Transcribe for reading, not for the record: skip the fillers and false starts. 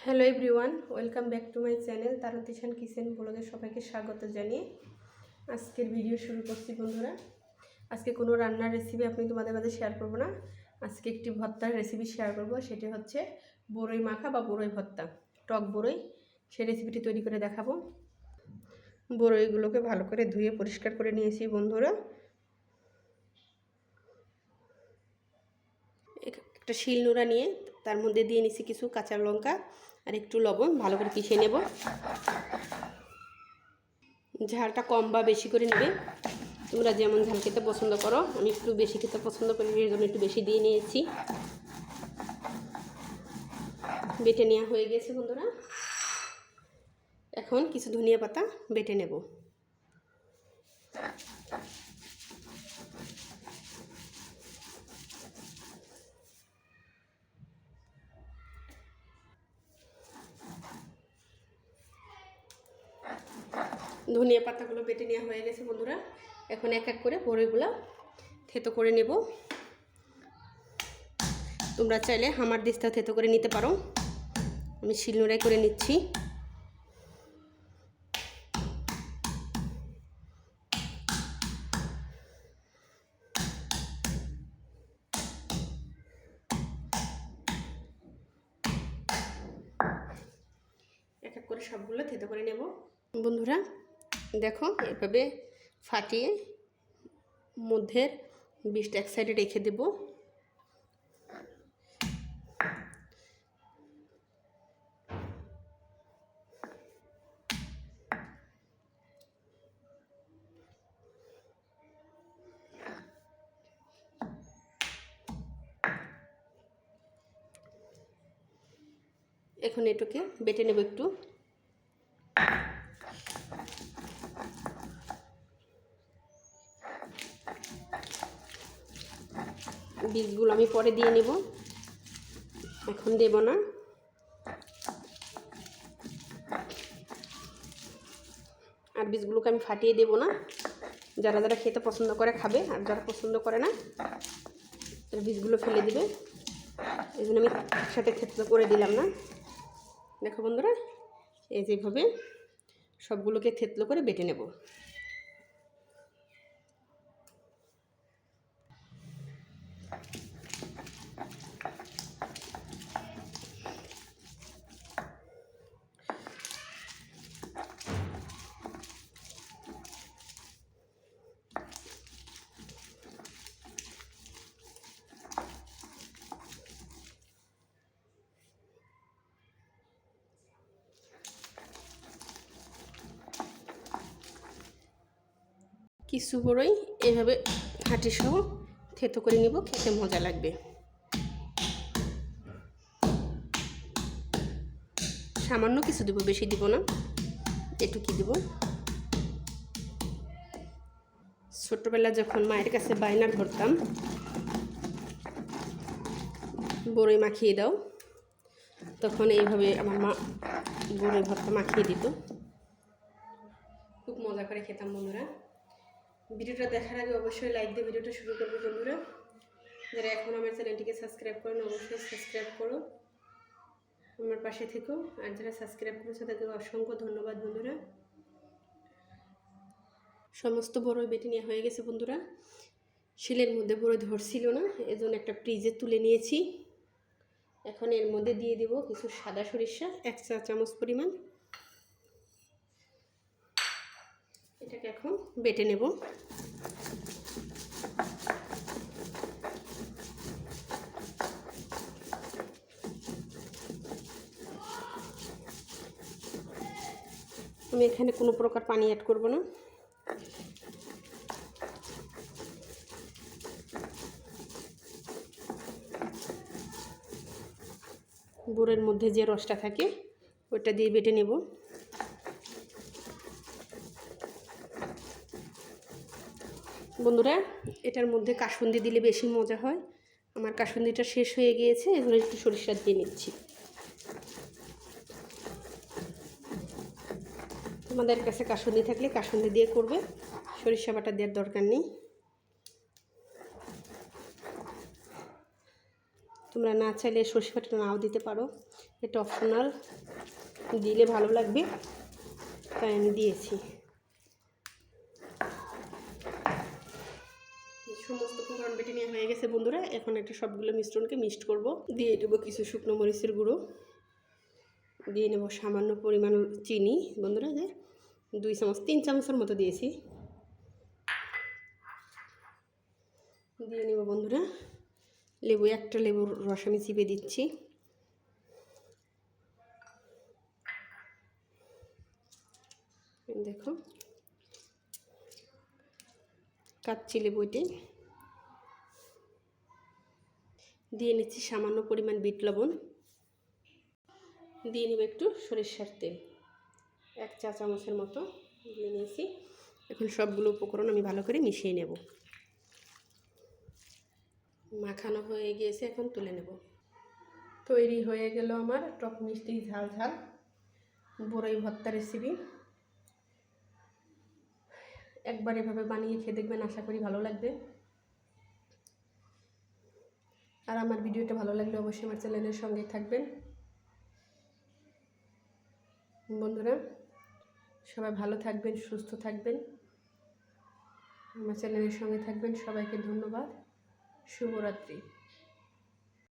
Hello everyone, welcome back to my channel তারতিশান kitchen ব্লগে সবাইকে স্বাগত জানিয়ে আজকের ভিডিও শুরু করছি। বন্ধুরা, আজকে কোনো রান্নার রেসিপি আপনি তোমাদের মাঝে শেয়ার করব না। আজকে একটি ভর্তার রেসিপি শেয়ার করব, সেটি হচ্ছে বড়ই মাখা বা বড়ই ভর্তা, টক বড়ই। সেই রেসিপিটি তৈরি করে দেখাবো। বড়ইগুলোকে ভালো করে ধুয়ে পরিষ্কার করে নিয়েছি। বন্ধুরা, একটা শিলনোড়া নিয়ে তার মধ্যে দিয়ে নিছি কিছু কাঁচা লঙ্কা আর একটু লবণ, ভালো করে পিষে নেব। ঝালটা কম বা বেশি করে নেবে, তোমরা যেমন ঝাল খেতে পছন্দ করো। আমি একটু বেশি খেতে পছন্দ করি, এর জন্য একটু বেশি দিয়ে নিয়েছি। বেটে নেওয়া হয়ে গেছে। বন্ধুরা, এখন কিছু ধনিয়া পাতা বেটে নেব। ধনিয়া পাতাগুলো বেটে নেওয়া হয়ে গেছে। বন্ধুরা, এখন এক এক করে বড়িগুলো থেতো করে নেব। তোমরা চাইলে হামার দিস্তা থেতো করে নিতে পারো, আমি শিলনোড়ায় করে নিচ্ছি। এক এক করে সবগুলো থেতো করে নেব। বন্ধুরা দেখো, এভাবে ফাটিয়ে মধ্যের বীজটা এক সাইডে রেখে দেব। এখন এটাকে বেটে নেব একটু। বীজগুলো আমি পরে দিয়ে নেব, এখন দেব না। আর বীজগুলোকে আমি ফাটিয়ে দেব না। যারা যারা খেতে পছন্দ করে খাবে, আর যারা পছন্দ করে না বীজগুলো ফেলে দিবে। এই জন্য আমি একসাথে থেতো করে দিলাম না। দেখো বন্ধুরা, এই যেভাবে সবগুলোকে থেতলো করে বেটে নেব। কিছু বড়ই এভাবে হাঁটি সহ থেতো করে নিব, খেতে মজা লাগবে। সামান্য কিছু দেবো, বেশি দিব না, এটুকুই দেব। ছোট্টবেলা যখন মায়ের কাছে বায়না ধরতাম বড়ই মাখিয়ে দাও, তখন এইভাবে আমার মা বড়ই ভর্তা মাখিয়ে দিত, খুব মজা করে খেতাম। বন্ধুরা, ভিডিওটা দেখার আগে অবশ্যই লাইক দিয়ে ভিডিওটা শুরু করবে। বন্ধুরা, যারা এখন আমার চ্যানেলটিকে সাবস্ক্রাইব করেন অবশ্যই সাবস্ক্রাইব করো, আমার পাশে থেকো। আর যারা সাবস্ক্রাইব করেছো তাদের অসংখ্য ধন্যবাদ। বন্ধুরা, সমস্ত বড়ই বেটে নেওয়া হয়ে গেছে। বন্ধুরা, শিলের মধ্যে বড়ই ধরছিল না, এজন্য একটা ফ্রিজে তুলে নিয়েছি। এখন এর মধ্যে দিয়ে দেব কিছু সাদা সরিষা, 1 চা চামচ পরিমাণ। এটাকে এখন বেটে নেব। আমি এখানে কোনো প্রকার পানি অ্যাড করব না। গুড়ের মধ্যে যে রসটা থাকে ওটা দিয়ে বেটে নেব। বন্ধুরা, এটার মধ্যে কাসুন্দি দিলে বেশি মজা হয়। আমার কাসুন্দিটা শেষ হয়ে গিয়েছে, এজন্য একটু সরিষা দিয়ে নিচ্ছি। তোমাদের কাছে কাসুন্দি থাকলে কাসুন্দি দিয়ে করবে, সরিষা বাটা দেওয়ার দরকার নেই। তোমরা না চাইলে সরষে বাটা নাও দিতে পারো, এটা অপশনাল, দিলে ভালো লাগবে তাই আমি দিয়েছি। সমস্ত উপকরণ বেটে নেওয়া হয়ে গেছে বন্ধুরা। এখন একটা সবগুলো মিশ্রণকে মিক্সড করব। দিয়ে দেবো কিছু শুকনো মরিচের গুঁড়ো, দিয়ে নেব সামান্য পরিমাণ চিনি বন্ধুরা, যে 2 চামচ 3 চামচের মতো দিয়েছি। দিয়ে নেব বন্ধুরা লেবু, একটা লেবুর রস আমি চিপে দিচ্ছি। দেখো কাচ্চি লেবু এটি। দিয়ে নিচ্ছি সামান্য পরিমাণ বিট লবণ, দিয়ে নেব একটু সরিষার তেল 1 চা চামচের মতো দিয়ে নিয়েছি। এখন সবগুলো উপকরণ আমি ভালো করে মিশিয়ে নেব। মাখানো হয়ে গিয়েছে, এখন তুলে নেব। তৈরি হয়ে গেল আমার টক মিষ্টি ঝাল ঝাল বড়ই ভর্তা রেসিপি। একবার এভাবে বানিয়ে খেয়ে দেখবেন, আশা করি ভালো লাগবে। আর আমার ভিডিওটা ভালো লাগলে অবশ্যই আমার চ্যানেলের সঙ্গে থাকবেন বন্ধুরা। সবাই ভালো থাকবেন, সুস্থ থাকবেন, আমার চ্যানেলের সঙ্গে থাকবেন। সবাইকে ধন্যবাদ, শুভরাত্রি।